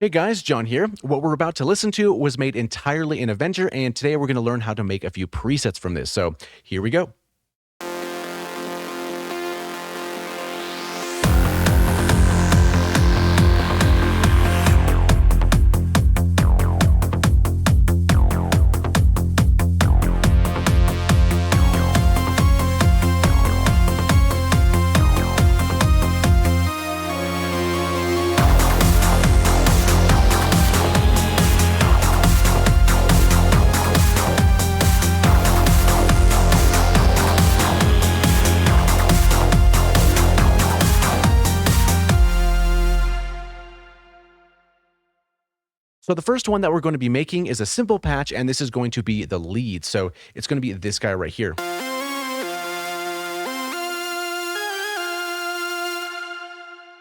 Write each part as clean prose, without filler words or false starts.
Hey guys, John here. What we're about to listen to was made entirely in Avenger, and today we're going to learn how to make a few presets from this. So here we go. So the first one that we're going to be making is a simple patch, and this is going to be the lead. So it's going to be this guy right here.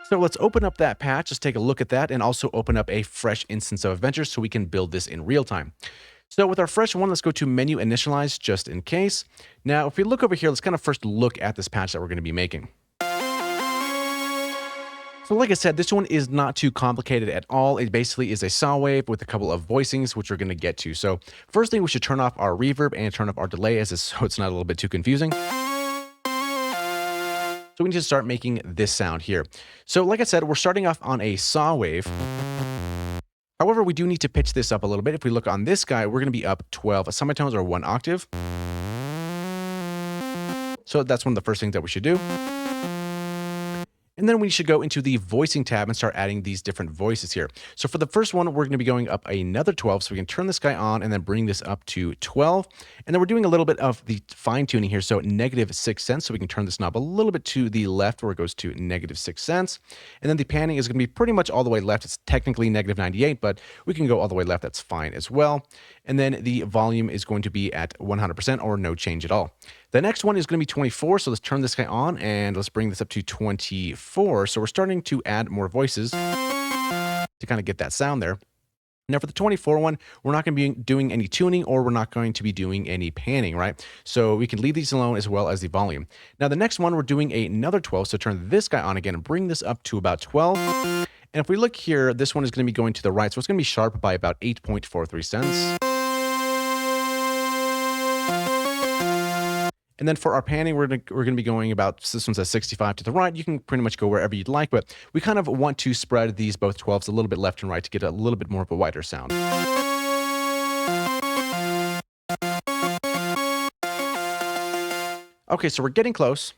So let's open up that patch, let's take a look at that, and also open up a fresh instance of Avenger so we can build this in real time. So with our fresh one, let's go to menu initialize just in case. Now, if we look over here, let's kind of first look at this patch that we're going to be making. So like I said, this one is not too complicated at all. It basically is a saw wave with a couple of voicings, which we're going to get to. So first thing, we should turn off our reverb and turn off our delay so it's not a little bit too confusing. So we need to start making this sound here. So like I said, we're starting off on a saw wave. However, we do need to pitch this up a little bit. If we look on this guy, we're going to be up 12 semitones or 1 octave. So that's one of the first things that we should do. And then we should go into the voicing tab and start adding these different voices here. So for the first one, we're going to be going up another 12. So we can turn this guy on and then bring this up to 12. And then we're doing a little bit of the fine tuning here. So -6 cents. So we can turn this knob a little bit to the left where it goes to -6 cents. And then the panning is going to be pretty much all the way left. It's technically -98, but we can go all the way left. That's fine as well. And then the volume is going to be at 100% or no change at all. The next one is going to be 24, so let's turn this guy on and let's bring this up to 24. So we're starting to add more voices to kind of get that sound there. Now for the 24 one, we're not going to be doing any tuning or we're not going to be doing any panning, right? So we can leave these alone as well as the volume. Now the next one, we're doing another 12, so turn this guy on again and bring this up to about 12. And if we look here, this one is going to be going to the right, so it's going to be sharp by about 8.43 cents. And then for our panning, we're going to be going about, this one says 65 to the right. You can pretty much go wherever you'd like, but we kind of want to spread these both 12s a little bit left and right to get a little bit more of a wider sound. Okay, so we're getting close.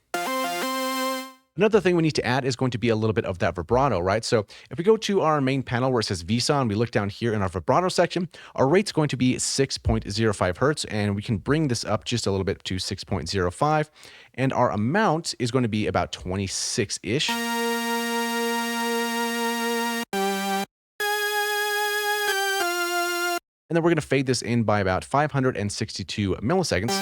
Another thing we need to add is going to be a little bit of that vibrato, right? So if we go to our main panel where it says VSAW and we look down here in our vibrato section, our rate's going to be 6.05 hertz, and we can bring this up just a little bit to 6.05, and our amount is going to be about 26-ish. And then we're going to fade this in by about 562 milliseconds.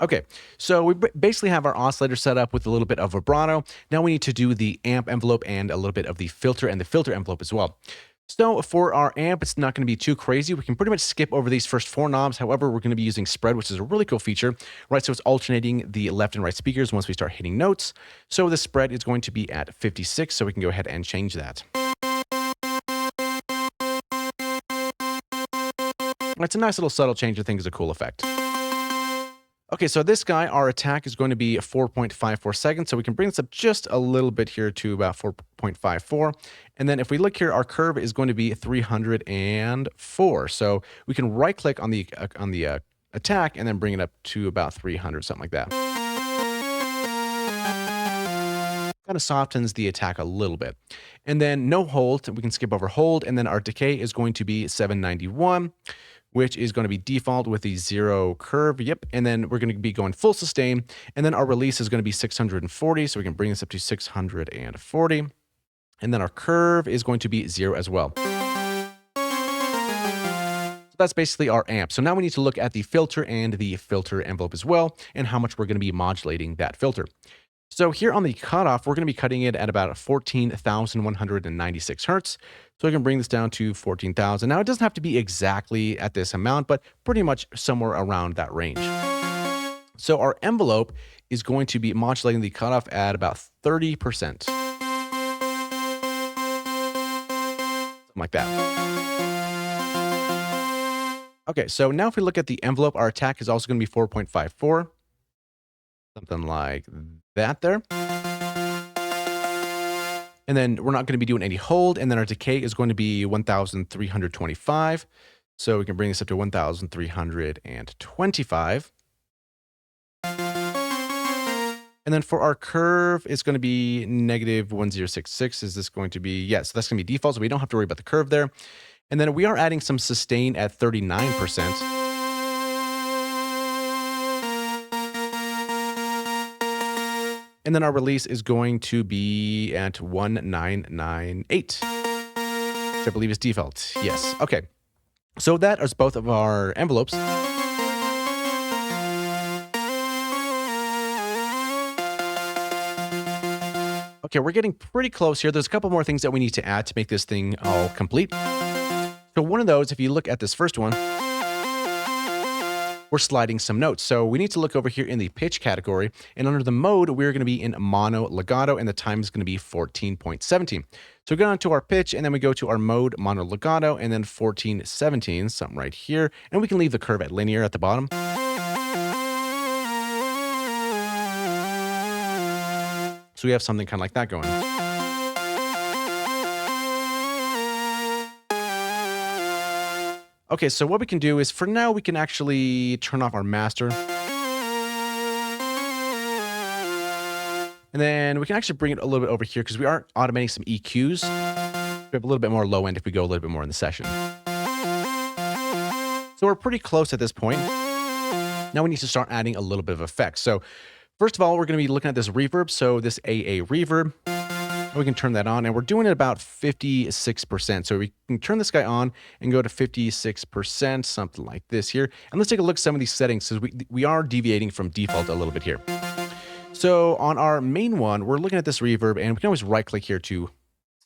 Okay, so we basically have our oscillator set up with a little bit of vibrato. Now we need to do the amp envelope and a little bit of the filter and the filter envelope as well. So for our amp, it's not going to be too crazy. We can pretty much skip over these first 4 knobs. However, we're going to be using spread, which is a really cool feature, right? So it's alternating the left and right speakers once we start hitting notes. So the spread is going to be at 56, so we can go ahead and change that. It's a nice little subtle change. I think is a cool effect. Okay, so this guy, our attack is going to be 4.54 seconds, so we can bring this up just a little bit here to about 4.54. And then if we look here, our curve is going to be 304. So we can right-click on the attack and then bring it up to about 300, something like that. Kind of softens the attack a little bit. And then no hold, we can skip over hold, and then our decay is going to be 791. Which is going to be default with the 0 curve. Yep. And then we're going to be going full sustain. And then our release is going to be 640. So we can bring this up to 640. And then our curve is going to be 0 as well. So that's basically our amp. So now we need to look at the filter and the filter envelope as well, and how much we're going to be modulating that filter. So here on the cutoff, we're going to be cutting it at about 14,196 hertz. So I can bring this down to 14,000. Now it doesn't have to be exactly at this amount, but pretty much somewhere around that range. So our envelope is going to be modulating the cutoff at about 30%. Something like that. Okay, so now if we look at the envelope, our attack is also going to be 4.54. Something like that there. And then we're not going to be doing any hold. And then our decay is going to be 1,325. So we can bring this up to 1,325. And then for our curve, it's going to be negative 1066. Is this going to be, yeah, so that's going to be default. So we don't have to worry about the curve there. And then we are adding some sustain at 39%. And then our release is going to be at 1998, which I believe is default. Yes. Okay. So that is both of our envelopes. Okay, we're getting pretty close here. There's a couple more things that we need to add to make this thing all complete. So one of those, if you look at this first one, we're sliding some notes. So we need to look over here in the pitch category, and under the mode, we're going to be in mono legato, and the time is going to be 14.17. So we go on to our pitch, and then we go to our mode mono legato, and then 1417, something right here, and we can leave the curve at linear at the bottom. So we have something kind of like that going. Okay, so what we can do is, for now, we can actually turn off our master. And then we can actually bring it a little bit over here because we are automating some EQs. We have a little bit more low end if we go a little bit more in the session. So we're pretty close at this point. Now we need to start adding a little bit of effects. So first of all, we're going to be looking at this reverb. So this AA reverb. We can turn that on, and we're doing it about 56%. So we can turn this guy on and go to 56%, something like this here. And let's take a look at some of these settings, because we are deviating from default a little bit here. So on our main one, we're looking at this reverb, and we can always right-click here to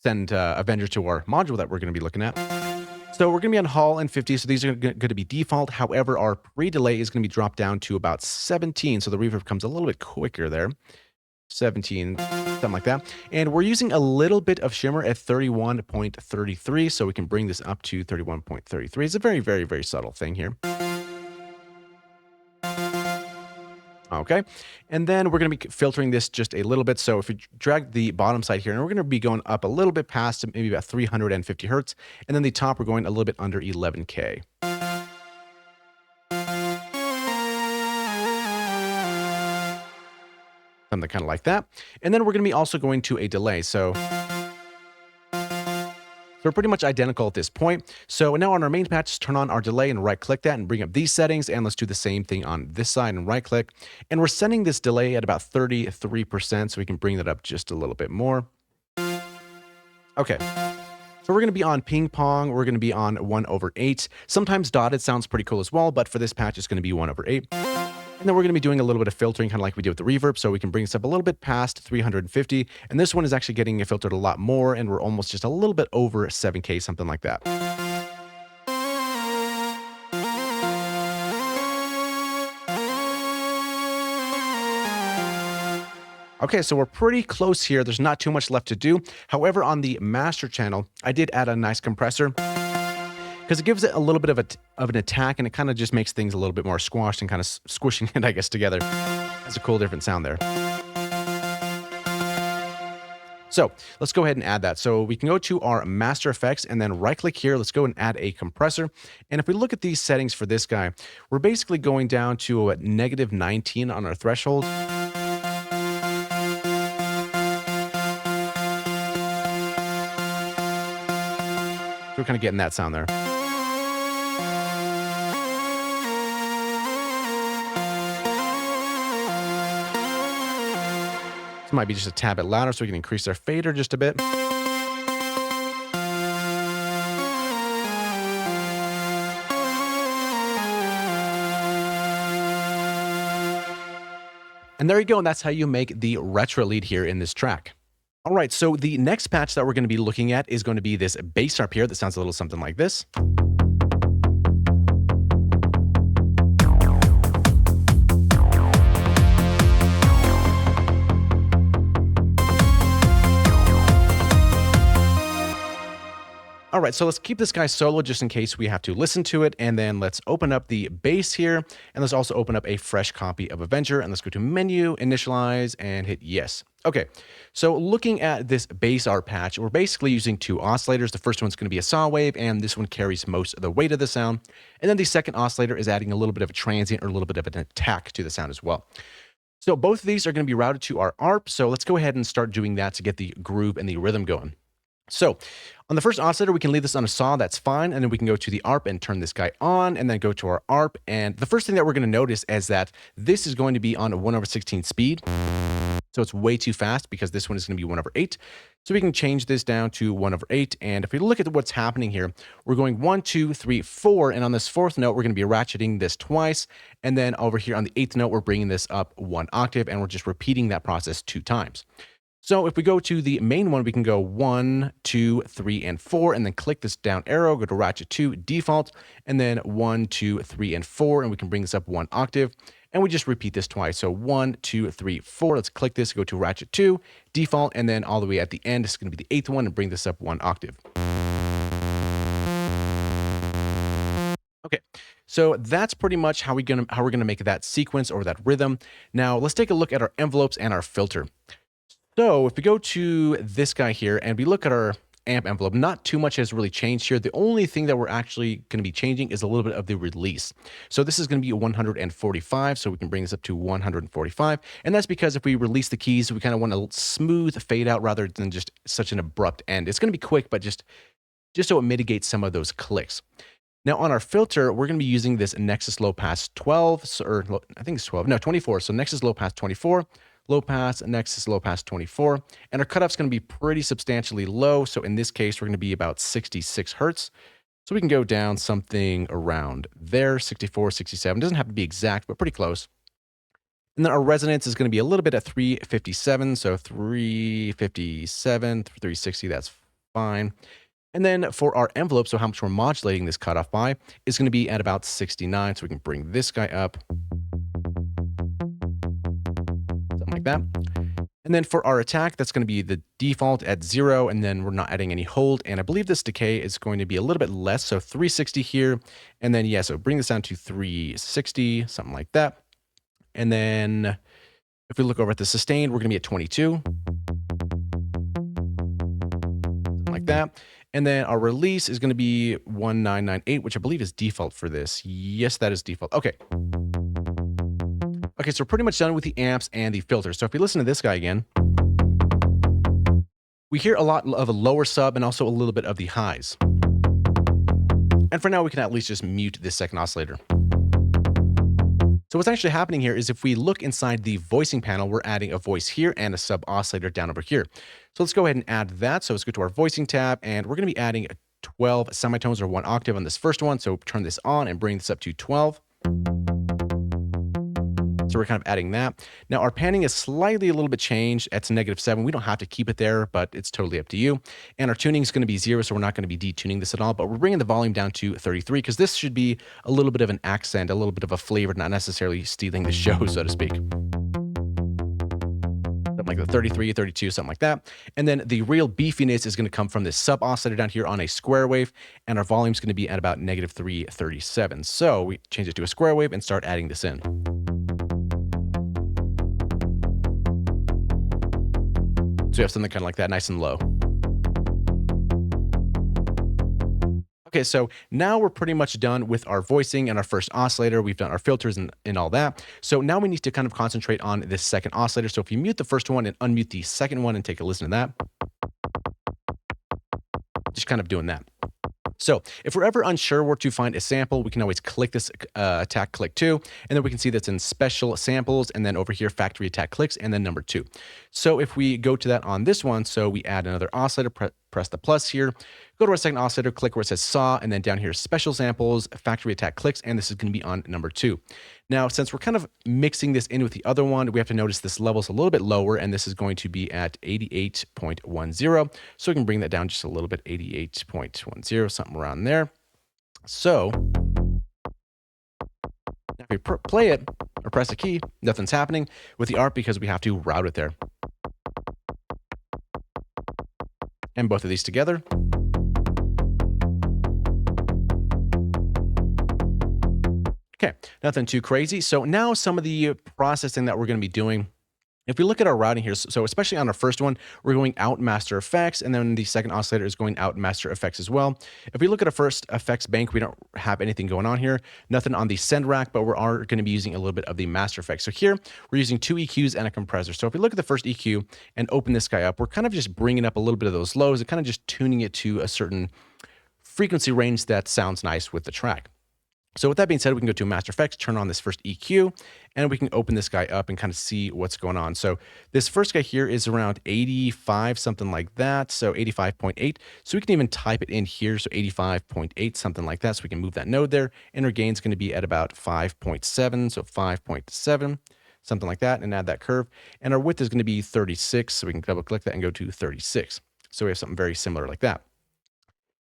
send Avenger to our module that we're going to be looking at. So we're going to be on Hall and 50, so these are going to be default. However, our pre-delay is going to be dropped down to about 17, so the reverb comes a little bit quicker there. 17, something like that. And we're using a little bit of shimmer at 31.33, so we can bring this up to 31.33. It's a very, very, very subtle thing here. Okay, and then we're going to be filtering this just a little bit. So if we drag the bottom side here, and we're going to be going up a little bit past maybe about 350 hertz, and then the top, we're going a little bit under 11K. Something kind of like that. And then we're going to be also going to a delay. So we're pretty much identical at this point. So now on our main patch, just turn on our delay and right click that and bring up these settings. And let's do the same thing on this side and right click. And we're setting this delay at about 33%. So we can bring that up just a little bit more. Okay. So we're going to be on ping pong. We're going to be on 1/8. Sometimes dotted sounds pretty cool as well, but for this patch, it's going to be 1/8. And then we're going to be doing a little bit of filtering, kind of like we did with the reverb, so we can bring this up a little bit past 350. And this one is actually getting filtered a lot more, and we're almost just a little bit over 7K, something like that. Okay, so we're pretty close here. There's not too much left to do. However, on the master channel, I did add a nice compressor, because it gives it a little bit of an attack, and it kind of just makes things a little bit more squashed and kind of squishing it, I guess, together. That's a cool different sound there. So let's go ahead and add that. So we can go to our master effects and then right click here. Let's go and add a compressor. And if we look at these settings for this guy, we're basically going down to negative 19 on our threshold. So we're kind of getting that sound there. This might be just a tad bit louder, so we can increase our fader just a bit. And there you go, and that's how you make the retro lead here in this track. All right, so the next patch that we're going to be looking at is going to be this bass harp here that sounds a little something like this. right, so let's keep this guy solo just in case we have to listen to it. And then let's open up the base here. And let's also open up a fresh copy of Avenger. And let's go to menu, initialize, and hit yes. Okay, so looking at this base art patch, we're basically using two oscillators. The first one's going to be a saw wave, and this one carries most of the weight of the sound. And then the second oscillator is adding a little bit of a transient or a little bit of an attack to the sound as well. So both of these are going to be routed to our ARP. So let's go ahead and start doing that to get the groove and the rhythm going. So on the first oscillator, we can leave this on a saw, that's fine. And then we can go to the ARP and turn this guy on and then go to our ARP. And the first thing that we're going to notice is that this is going to be on a 1/16 speed. So it's way too fast because this one is going to be 1/8. So we can change this down to 1/8. And if we look at what's happening here, we're going 1, 2, 3, 4. And on this fourth note, we're going to be ratcheting this twice. And then over here on the eighth note, we're bringing this up 1 octave, and we're just repeating that process 2 times. So if we go to the main one, we can go 1, 2, 3, and 4, and then click this down arrow, go to ratchet 2, default, and then 1, 2, 3, and 4, and we can bring this up 1 octave, and we just repeat this twice. So 1, 2, 3, 4, let's click this, go to ratchet 2, default, and then all the way at the end, it's going to be the 8th one, and bring this up 1 octave. Okay, so that's pretty much how we're gonna make that sequence or that rhythm. Now let's take a look at our envelopes and our filter. So if we go to this guy here and we look at our amp envelope, not too much has really changed here. The only thing that we're actually going to be changing is a little bit of the release. So this is going to be 145, so we can bring this up to 145. And that's because if we release the keys, we kind of want a smooth fade out rather than just such an abrupt end. It's going to be quick, but just so it mitigates some of those clicks. Now on our filter, we're going to be using this Nexus Low Pass 12, or I think it's 12, no, 24. So Nexus Low Pass 24. Low pass, Nexus low pass 24, and our cutoff's going to be pretty substantially low. So in this case, we're going to be about 66 hertz. So we can go down something around there, 64, 67. Doesn't have to be exact, but pretty close. And then our resonance is going to be a little bit at 357. So 357, 360, that's fine. And then for our envelope, so how much we're modulating this cutoff by, is going to be at about 69. So we can bring this guy up. Like that. And then for our attack, that's going to be the default at 0, and then we're not adding any hold. And I believe this decay is going to be a little bit less, so 360 here. And then, yeah, so bring this down to 360, something like that. And then if we look over at the sustained, we're going to be at 22. Something like that. And then our release is going to be 1998, which I believe is default for this. Yes, that is default. Okay. Okay, so we're pretty much done with the amps and the filters. So if we listen to this guy again, we hear a lot of a lower sub and also a little bit of the highs. And for now, we can at least just mute this second oscillator. So what's actually happening here is if we look inside the voicing panel, we're adding a voice here and a sub oscillator down over here. So let's go ahead and add that. So let's go to our voicing tab, and we're going to be adding 12 semitones or 1 octave on this first one. So turn this on and bring this up to 12. So we're kind of adding that. Now our panning is slightly a little bit changed. It's -7. We don't have to keep it there, but it's totally up to you. And our tuning is going to be 0, so we're not going to be detuning this at all, but we're bringing the volume down to 33 because this should be a little bit of an accent, a little bit of a flavor, not necessarily stealing the show, so to speak. Something like the 33, 32, something like that. And then the real beefiness is going to come from this sub oscillator down here on a square wave, and our volume is going to be at about -337. So we change it to a square wave and start adding this in. So you have something kind of like that, nice and low. Okay, so now we're pretty much done with our voicing and our first oscillator. We've done our filters and all that. So now we need to kind of concentrate on this second oscillator. So if you mute the first one and unmute the second one and take a listen to that. Just kind of doing that. So if we're ever unsure where to find a sample, we can always click this attack click 2, and then we can see that's in special samples, and then over here factory attack clicks, and then number 2. So if we go to that on this one, so we add another oscillator, press the plus here, go to our second oscillator, click where it says saw, and then down here special samples, factory attack clicks, and this is going to be on number 2. Now, since we're kind of mixing this in with the other one, we have to notice this level is a little bit lower, and this is going to be at 88.10. So we can bring that down just a little bit, 88.10, something around there. So if we play it or press a key, nothing's happening with the ARP because we have to route it there. And both of these together. nothing too crazy. So now some of the processing that we're going to be doing. If we look at our routing here, so especially on our first one, we're going out Master Effects, and then the second oscillator is going out Master Effects as well. If we look at our first effects bank, we don't have anything going on here, nothing on the send rack, but we are going to be using a little bit of the Master Effects. So here, we're using 2 EQs and a compressor. So if we look at the first EQ and open this guy up, we're kind of just bringing up a little bit of those lows and kind of just tuning it to a certain frequency range that sounds nice with the track. So with that being said, we can go to Master Effects, turn on this first EQ, and we can open this guy up and kind of see what's going on. So this first guy here is around 85, something like that. So 85.8. So we can even type it in here. So 85.8, something like that. So we can move that node there. And our gain is going to be at about 5.7. So 5.7, something like that, and add that curve. And our width is going to be 36. So we can double click that and go to 36. So we have something very similar like that.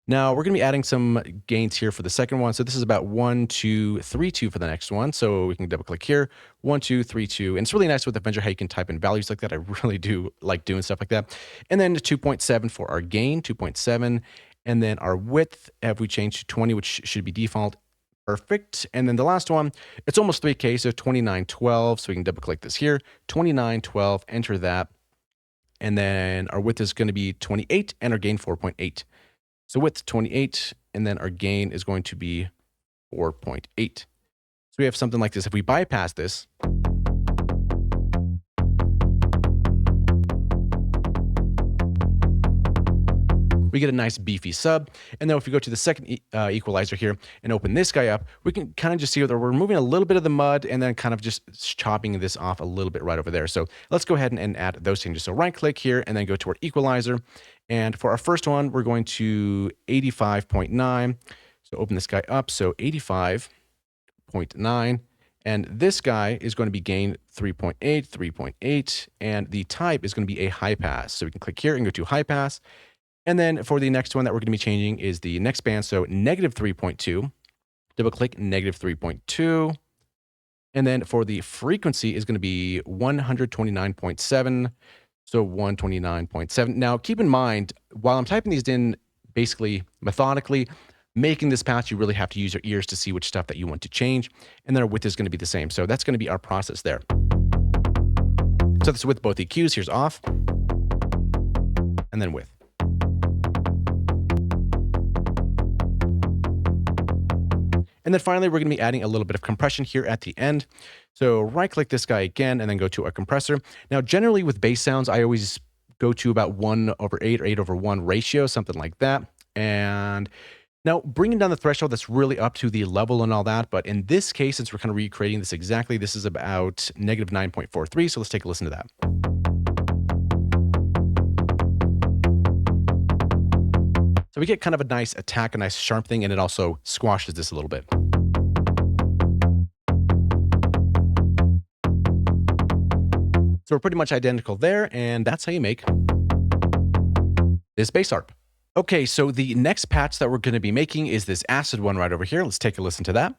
Now we're going to be adding some gains here for the second one. So this is about 1, 2, 3, 2 for the next one. So we can double click here, 1, 2, 3, 2. And it's really nice with Avenger how you can type in values like that. I really do like doing stuff like that. And then 2.7 for our gain, 2.7. And then our width, have we changed to 20, which should be default. Perfect. And then the last one, it's almost 3K, so 2912. So we can double click this here, 2912, enter that. And then our width is going to be 28 and our gain 4.8. So width 28, and then our gain is going to be 4.8. So we have something like this. If we bypass this, we get a nice beefy sub. And then if we go to the second equalizer here and open this guy up, we can kind of just see that we're removing a little bit of the mud and then kind of just chopping this off a little bit right over there. So let's go ahead and add those changes. So right click here and then go to our equalizer. And for our first one, we're going to 85.9. So open this guy up. So 85.9. And this guy is going to be gain 3.8, 3.8. And the type is going to be a high pass. So we can click here and go to high pass. And then for the next one that we're going to be changing is the next band. So negative 3.2, double click negative 3.2. And then for the frequency is going to be 129.7. So 129.7. Now keep in mind, while I'm typing these in basically methodically, making this patch, you really have to use your ears to see which stuff that you want to change. And then our width is going to be the same. So that's going to be our process there. So this is with both EQs. Here's off. And then width. And then finally, we're going to be adding a little bit of compression here at the end. So right click this guy again, and then go to our compressor. Now, generally with bass sounds, I always go to about 1/8 or 8/1 ratio, something like that. And now bringing down the threshold, that's really up to the level and all that. But in this case, since we're kind of recreating this exactly, this is about negative 9.43. So let's take a listen to that. So we get kind of a nice attack, a nice sharp thing, and it also squashes this a little bit. So we're pretty much identical there, and that's how you make this bass harp. Okay, so the next patch that we're going to be making is this acid one right over here. Let's take a listen to that.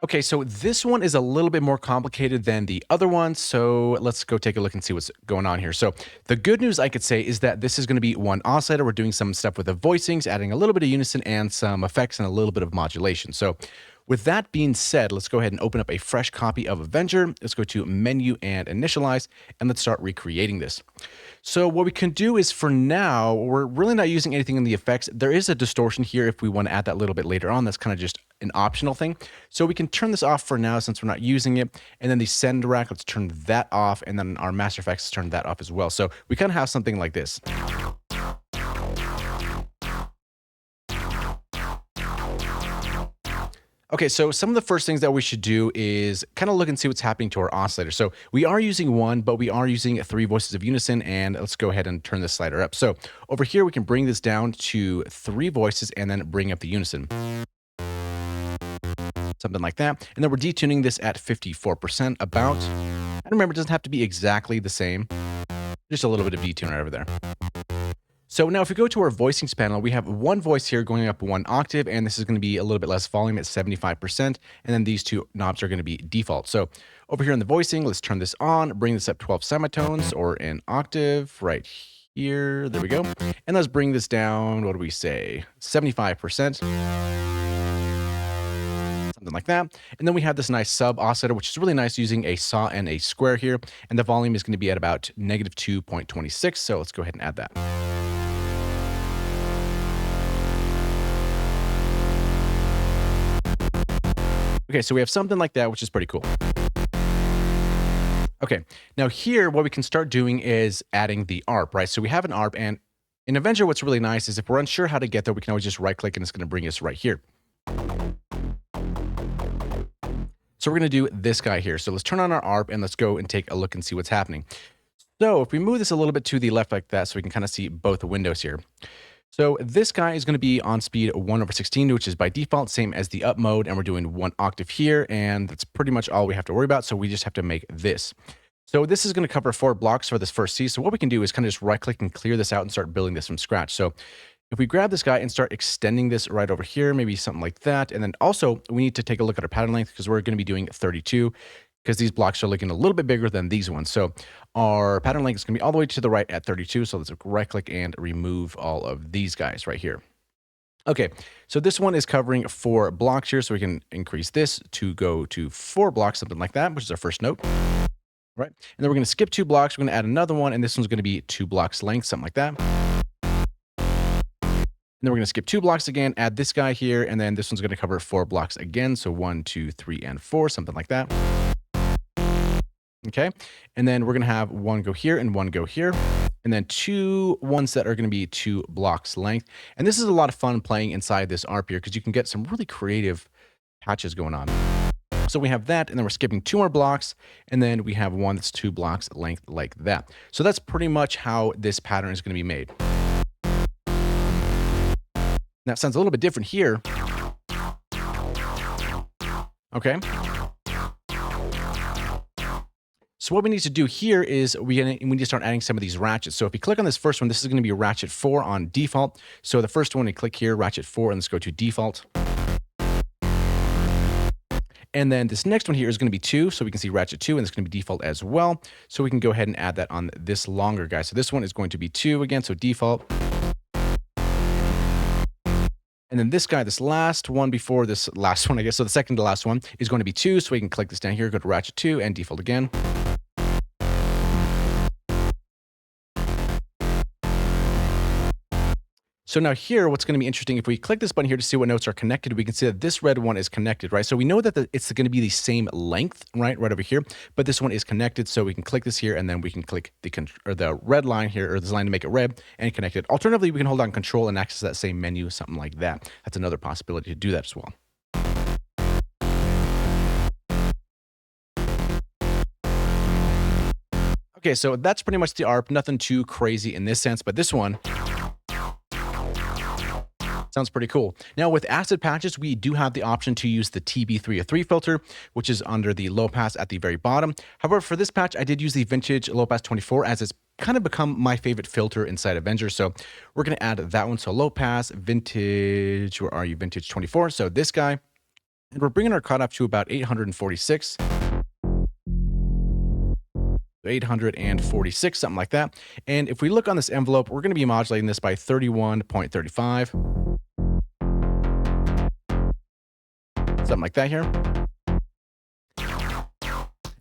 Okay, so this one is a little bit more complicated than the other one, so let's go take a look and see what's going on here. So the good news I could say is that this is going to be one oscillator. We're doing some stuff with the voicings, adding a little bit of unison and some effects and a little bit of modulation. So with that being said, let's go ahead and open up a fresh copy of Avenger. Let's go to Menu and Initialize, and let's start recreating this. So what we can do is, for now, we're really not using anything in the effects. There is a distortion here if we want to add that a little bit later on. That's kind of just an optional thing. So we can turn this off for now since we're not using it. And then the send rack, let's turn that off. And then our Master Effects, let's turn that off as well. So we kind of have something like this. Okay, so some of the first things that we should do is kind of look and see what's happening to our oscillator. So we are using one, but we are using 3 voices of unison, and let's go ahead and turn this slider up. So over here, we can bring this down to 3 voices and then bring up the unison. Something like that. And then we're detuning this at 54% about. And remember, it doesn't have to be exactly the same. Just a little bit of detune right over there. So now if we go to our voicings panel, we have one voice here going up one octave, and this is going to be a little bit less volume at 75%. And then these two knobs are going to be default. So over here in the voicing, let's turn this on, bring this up 12 semitones or an octave right here. There we go. And let's bring this down, what do we say? 75%. Something like that. And then we have this nice sub oscillator, which is really nice using a saw and a square here. And the volume is going to be at about negative 2.26. So let's go ahead and add that. Okay, so we have something like that, which is pretty cool. Okay, now here, what we can start doing is adding the ARP, right? So we have an ARP, and in Avenger, what's really nice is if we're unsure how to get there, we can always just right click and it's going to bring us right here. So we're going to do this guy here. So let's turn on our ARP and let's go and take a look and see what's happening. So if we move this a little bit to the left like that, so we can kind of see both the windows here. So this guy is going to be on speed 1/16, which is by default same as the up mode, and we're doing one octave here, and that's pretty much all we have to worry about. So we just have to make this. So this is going to cover 4 blocks for this first C. So what we can do is kind of just right click and clear this out and start building this from scratch. So if we grab this guy and start extending this right over here, maybe something like that. And then also we need to take a look at our pattern length because we're going to be doing 32 because these blocks are looking a little bit bigger than these ones. So our pattern length is going to be all the way to the right at 32. So let's right click and remove all of these guys right here. Okay, so this one is covering 4 blocks here. So we can increase this to go to 4 blocks, something like that, which is our first note. Right. And then we're going to skip 2 blocks. We're going to add another one. And this one's going to be 2 blocks length, something like that. And then we're going to skip 2 blocks again, add this guy here, and then this one's going to cover 4 blocks again. So 1, 2, 3, and 4, something like that. Okay. And then we're going to have one go here and one go here. And then 2 ones that are going to be 2 blocks length. And this is a lot of fun playing inside this ARP here because you can get some really creative patches going on. So we have that, and then we're skipping 2 more blocks, and then we have one that's 2 blocks length like that. So that's pretty much how this pattern is going to be made. Now it sounds a little bit different here. Okay. So what we need to do here is we need to start adding some of these ratchets. So if you click on this first one, this is going to be ratchet 4 on default. So the first one, you click here, ratchet 4, and let's go to default. And then this next one here is going to be 2. So we can see ratchet 2, and it's going to be default as well. So we can go ahead and add that on this longer guy. So this one is going to be 2 again, so default. And then this guy, this last one before this last one, I guess, so the second to last one is going to be 2. So we can click this down here, go to ratchet 2 and default again. So now here, what's going to be interesting, if we click this button here to see what notes are connected, we can see that this red one is connected, right? So we know that it's going to be the same length, right over here, but this one is connected. So we can click this here, and then we can click the red line here, or this line to make it red, and connect it. Alternatively, we can hold on Control and access that same menu, something like that. That's another possibility to do that as well. Okay, so that's pretty much the ARP. Nothing too crazy in this sense, but this one sounds pretty cool. Now with acid patches, we do have the option to use the TB303 filter, which is under the low pass at the very bottom. However, for this patch, I did use the vintage low pass 24 as it's kind of become my favorite filter inside Avenger. So we're going to add that one. So low pass, vintage, where are you? Vintage 24. So this guy, and we're bringing our cutoff to about 846. 846, something like that. And if we look on this envelope, we're going to be modulating this by 31.35. Something like that here.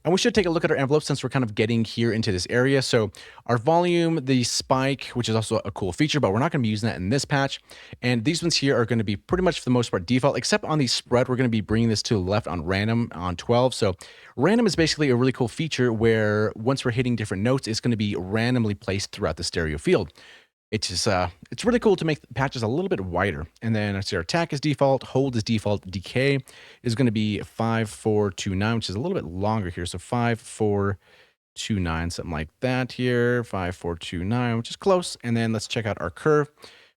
And we should take a look at our envelope since we're kind of getting here into this area. So our volume, the spike, which is also a cool feature, but we're not going to be using that in this patch. And these ones here are going to be pretty much for the most part default, except on the spread, we're going to be bringing this to the left on random on 12. So random is basically a really cool feature where once we're hitting different notes, it's going to be randomly placed throughout the stereo field. It's just, it's really cool to make patches a little bit wider. And then our attack is default, hold is default, decay is going to be 5429, which is a little bit longer here. So 5429, something like that here, 5429, which is close. And then let's check out our curve,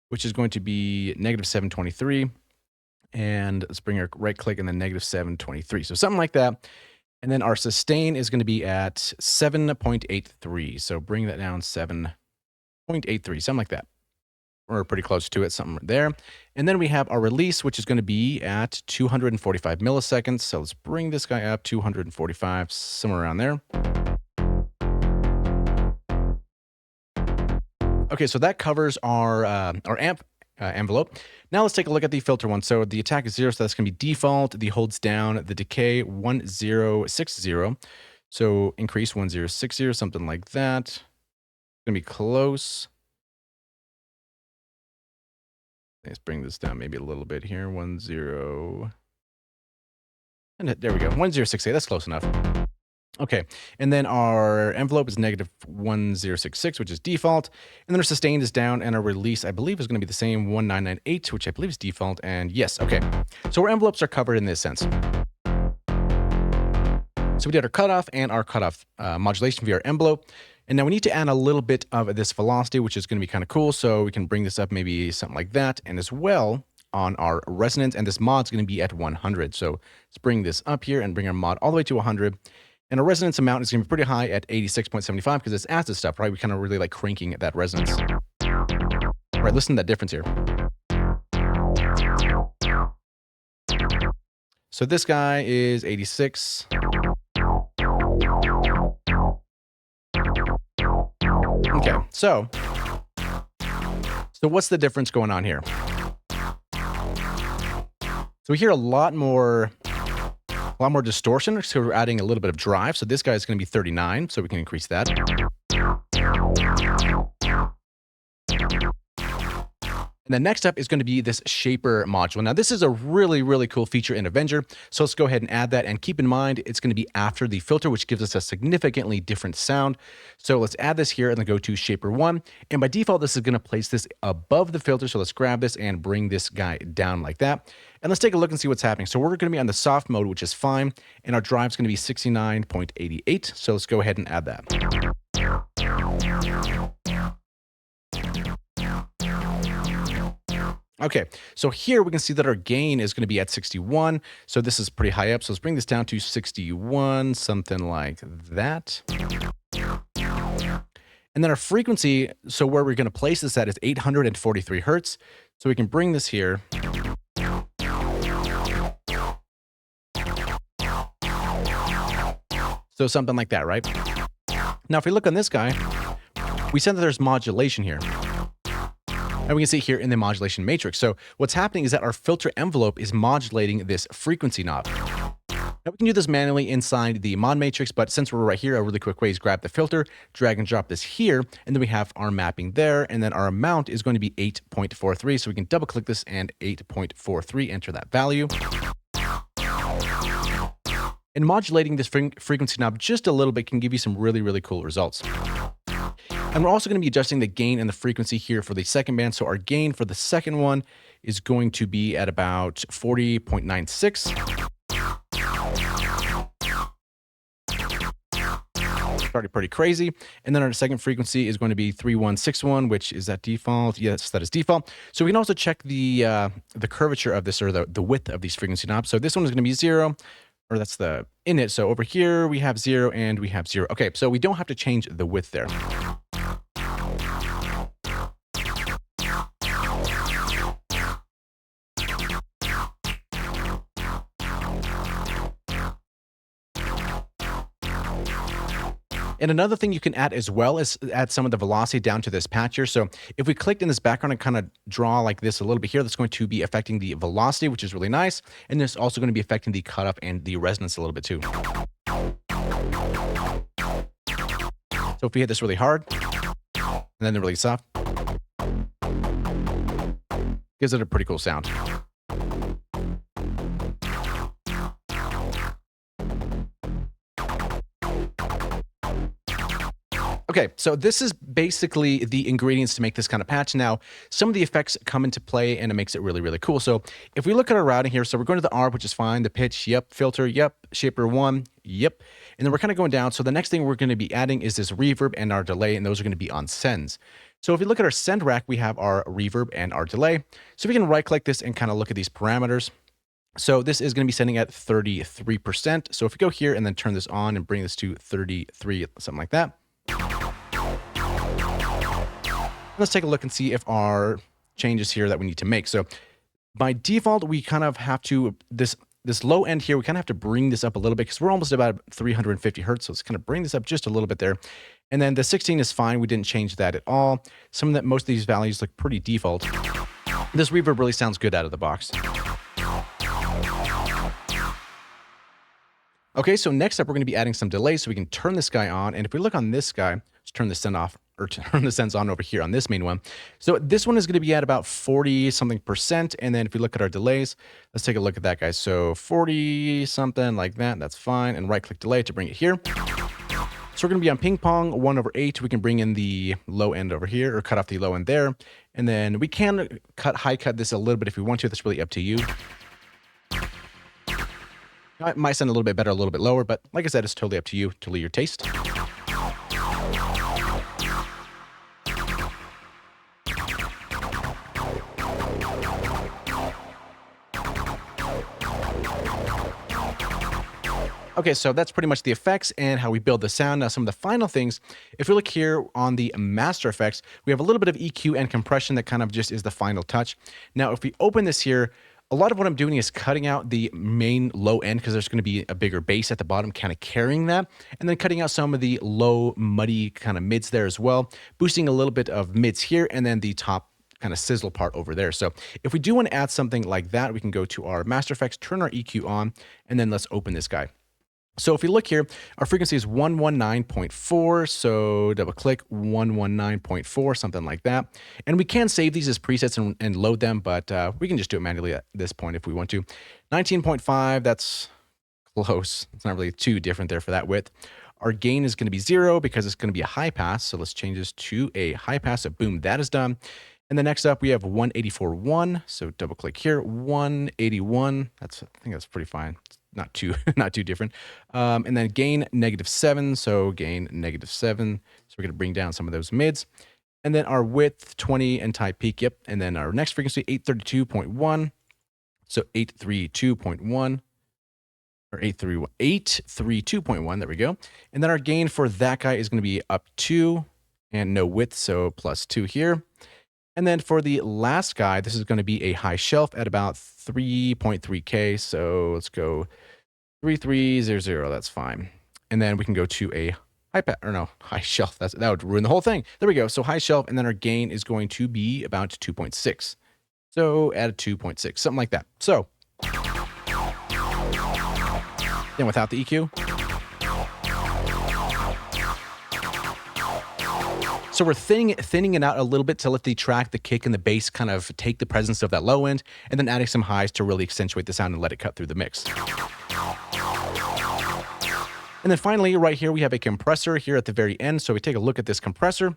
which is going to be -723. And let's bring our right click and then -723. So something like that. And then our sustain is going to be at 7.83. So bring that down 7.83, something like that. We're pretty close to it, something there. And then we have our release, which is going to be at 245 milliseconds. So let's bring this guy up, 245, somewhere around there. Okay, so that covers our amp envelope. Now let's take a look at the filter one. So the attack is 0, so that's going to be default. The holds down, the decay 1060. So increase 1060, something like that. It's going to be close. Let's bring this down maybe a little bit here. 10. And there we go. 1068. That's close enough. Okay, and then our envelope is negative 1066, which is default. And then our sustained is down, and our release, I believe, is going to be the same 1998, which I believe is default. And yes, okay. So our envelopes are covered in this sense. So we did our cutoff and our cutoff modulation via our envelope. And now we need to add a little bit of this velocity, which is going to be kind of cool. So we can bring this up maybe something like that. And as well on our resonance, and this mod is going to be at 100. So let's bring this up here and bring our mod all the way to 100. And our resonance amount is going to be pretty high at 86.75 because it's acid stuff, right? We kind of really like cranking that resonance. All right, listen to that difference here. So this guy is 86. Okay, so what's the difference going on here? So we hear a lot more distortion, so we're adding a little bit of drive. So this guy is going to be 39, so we can increase that. And then next up is going to be this shaper module. Now this is a really, really cool feature in Avenger. So let's go ahead and add that, and keep in mind, it's going to be after the filter, which gives us a significantly different sound. So let's add this here and then go to shaper 1. And by default, this is going to place this above the filter. So let's grab this and bring this guy down like that. And let's take a look and see what's happening. So we're going to be on the soft mode, which is fine. And our drive is going to be 69.88. So let's go ahead and add that. Okay, so here we can see that our gain is going to be at 61. So this is pretty high up. So let's bring this down to 61, something like that. And then our frequency, so where we're going to place this at is 843 hertz. So we can bring this here. So something like that, right? Now, if we look on this guy, we said that there's modulation here. And we can see here in the modulation matrix. So what's happening is that our filter envelope is modulating this frequency knob. Now we can do this manually inside the mod matrix, but since we're right here, a really quick way is grab the filter, drag and drop this here, and then we have our mapping there, and then our amount is going to be 8.43. So we can double click this and 8.43, enter that value. And modulating this frequency knob just a little bit can give you some really, really cool results. And we're also going to be adjusting the gain and the frequency here for the second band. So our gain for the second one is going to be at about 40.96. Started pretty crazy. And then our second frequency is going to be 3161, which is that default? Yes, that is default. So we can also check the curvature of this, or the width of these frequency knobs. So this one is going to be 0. Or that's the init. So over here we have 0 and we have 0. Okay, so we don't have to change the width there. And another thing you can add as well is add some of the velocity down to this patch here. So if we clicked in this background and kind of draw like this a little bit here, that's going to be affecting the velocity, which is really nice. And this is also going to be affecting the cutoff and the resonance a little bit too. So if we hit this really hard, and then really soft, gives it a pretty cool sound. Okay, so this is basically the ingredients to make this kind of patch. Now, some of the effects come into play and it makes it really, really cool. So if we look at our routing here, so we're going to the ARP, which is fine, the pitch, yep, filter, yep, shaper 1, yep. And then we're kind of going down. So the next thing we're going to be adding is this reverb and our delay, and those are going to be on sends. So if we look at our send rack, we have our reverb and our delay. So we can right click this and kind of look at these parameters. So this is going to be sending at 33%. So if we go here and then turn this on and bring this to 33, something like that. Let's take a look and see if our changes here that we need to make. So by default, we kind of have to, this low end here, we kind of have to bring this up a little bit because we're almost about 350 hertz. So let's kind of bring this up just a little bit there. And then the 16 is fine. We didn't change that at all. Most of these values look pretty default. This reverb really sounds good out of the box. Okay, so next up, we're going to be adding some delay so we can turn this guy on. And if we look on this guy, let's turn the send off, or turn the sends on over here on this main one. So this one is going to be at about 40 something percent. And then if we look at our delays, let's take a look at that, guys. So 40 something like that, that's fine. And right click delay to bring it here. So we're going to be on ping pong 1/8. We can bring in the low end over here, or cut off the low end there. And then we can high cut this a little bit if we want to. That's really up to you. It might sound a little bit better, a little bit lower, but like I said, it's totally up to you, totally your taste. Okay, so that's pretty much the effects and how we build the sound. Now, some of the final things, if we look here on the master effects, we have a little bit of EQ and compression that kind of just is the final touch. Now, if we open this here, a lot of what I'm doing is cutting out the main low end because there's going to be a bigger bass at the bottom kind of carrying that, and then cutting out some of the low, muddy kind of mids there as well, boosting a little bit of mids here, and then the top kind of sizzle part over there. So if we do want to add something like that, we can go to our master effects, turn our EQ on, and then let's open this guy. So if we look here, our frequency is 119.4, so double click 119.4, something like that. And we can save these as presets and load them, but we can just do it manually at this point if we want to. 19.5, that's close. It's not really too different there for that width. Our gain is going to be 0 because it's going to be a high pass. So let's change this to a high pass. So boom, that is done. And then next up, we have 184.1. So double click here, 181. I think that's pretty fine. Not too different. And then gain -7. So gain -7. So we're going to bring down some of those mids. And then our width 20 and type peak. Yep. And then our next frequency 832.1. So 832.1 or 832.1. There we go. And then our gain for that guy is going to be up 2 and no width. So +2 here. And then for the last guy, this is going to be a high shelf at about 3.3K. So let's go 3300. That's fine. And then we can go to a high shelf. That would ruin the whole thing. There we go. So high shelf, and then our gain is going to be about 2.6. So add 2.6, something like that. So then without the EQ. So we're thinning it out a little bit to let the track, the kick, and the bass kind of take the presence of that low end, and then adding some highs to really accentuate the sound and let it cut through the mix. And then finally, right here, we have a compressor here at the very end. So we take a look at this compressor.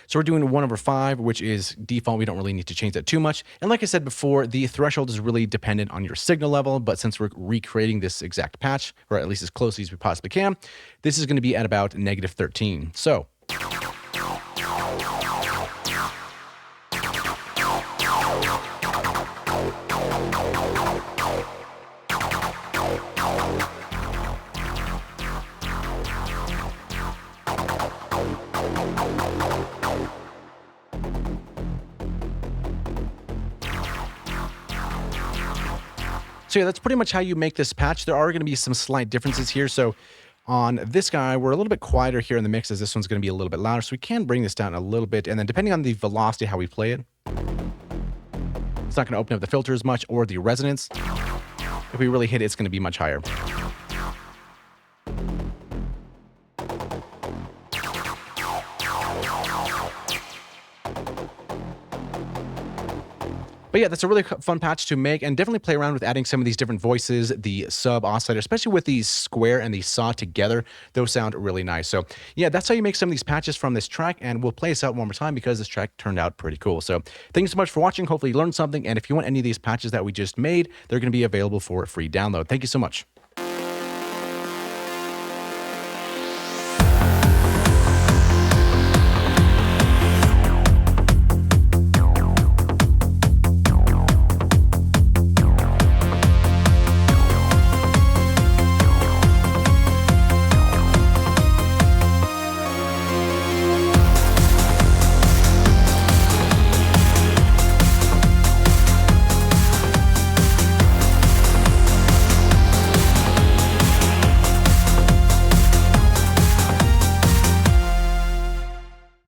So we're doing 1/5, which is default. We don't really need to change that too much. And like I said before, the threshold is really dependent on your signal level. But since we're recreating this exact patch, or at least as closely as we possibly can, this is going to be at about -13. So yeah, that's pretty much how you make this patch. There are going to be some slight differences here. So on this guy, we're a little bit quieter here in the mix, as this one's going to be a little bit louder. So we can bring this down a little bit. And then depending on the velocity, how we play it, it's not going to open up the filter as much or the resonance. If we really hit it, it's going to be much higher. But yeah, that's a really fun patch to make, and definitely play around with adding some of these different voices, the sub oscillator, especially with the square and the saw together. Those sound really nice. So yeah, that's how you make some of these patches from this track, and we'll play this out one more time because this track turned out pretty cool. So thank you so much for watching. Hopefully you learned something, and if you want any of these patches that we just made, they're going to be available for free download. Thank you so much.